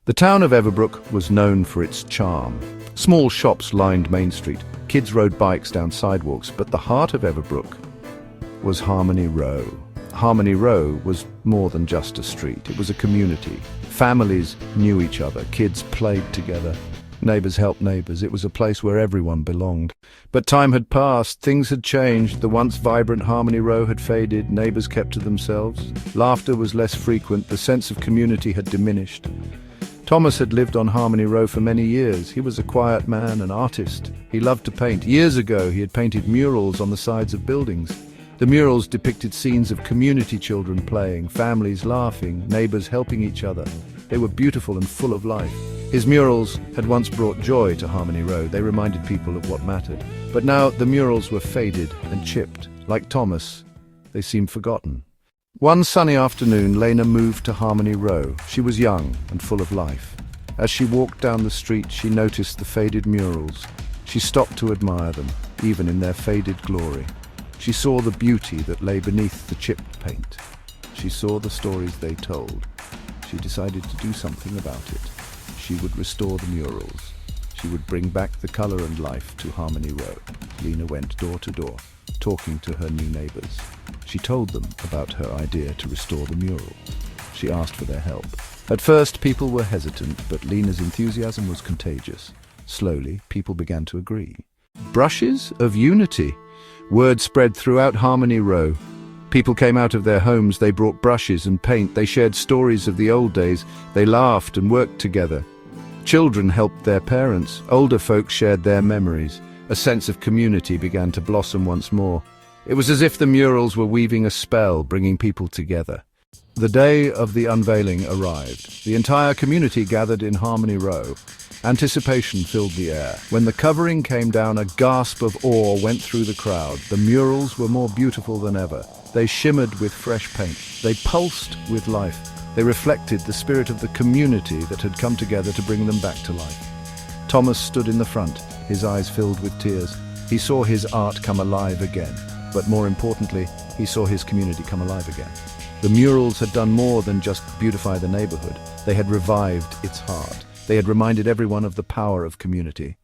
The town of Everbrook was known for its charm. Small shops lined Main Street, kids rode bikes down sidewalks, but the heart of Everbrook was Harmony Row. Harmony Row was more than just a street, it was a community. Families knew each other, kids played together, neighbors helped neighbors. It was a place where everyone belonged. But time had passed, things had changed, the once vibrant Harmony Row had faded, neighbors kept to themselves, laughter was less frequent, the sense of community had diminished. Thomas had lived on Harmony Row for many years. He was a quiet man, an artist. He loved to paint. Years ago, he had painted murals on the sides of buildings. The murals depicted scenes of community children playing, families laughing, neighbors helping each other. They were beautiful and full of life. His murals had once brought joy to Harmony Row. They reminded people of what mattered. But now the murals were faded and chipped. Like Thomas, they seemed forgotten. One sunny afternoon, Lena moved to Harmony Row. She was young and full of life. As she walked down the street, she noticed the faded murals. She stopped to admire them, even in their faded glory. She saw the beauty that lay beneath the chipped paint. She saw the stories they told. She decided to do something about it. She would restore the murals. She would bring back the color and life to Harmony Row. Lena went door to door, talking to her new neighbors. She told them about her idea to restore the mural. She asked for their help. At first, people were hesitant, but Lena's enthusiasm was contagious. Slowly, people began to agree. Brushes of unity. Word spread throughout Harmony Row. People came out of their homes, they brought brushes and paint, they shared stories of the old days, they laughed and worked together. Children helped their parents, older folks shared their memories. A sense of community began to blossom once more. It was as if the murals were weaving a spell, bringing people together. The day of the unveiling arrived. The entire community gathered in Harmony Row. Anticipation filled the air. When the covering came down, a gasp of awe went through the crowd. The murals were more beautiful than ever. They shimmered with fresh paint. They pulsed with life. They reflected the spirit of the community that had come together to bring them back to life. Thomas stood in the front, his eyes filled with tears. He saw his art come alive again. But more importantly, he saw his community come alive again. The murals had done more than just beautify the neighborhood. They had revived its heart. They had reminded everyone of the power of community.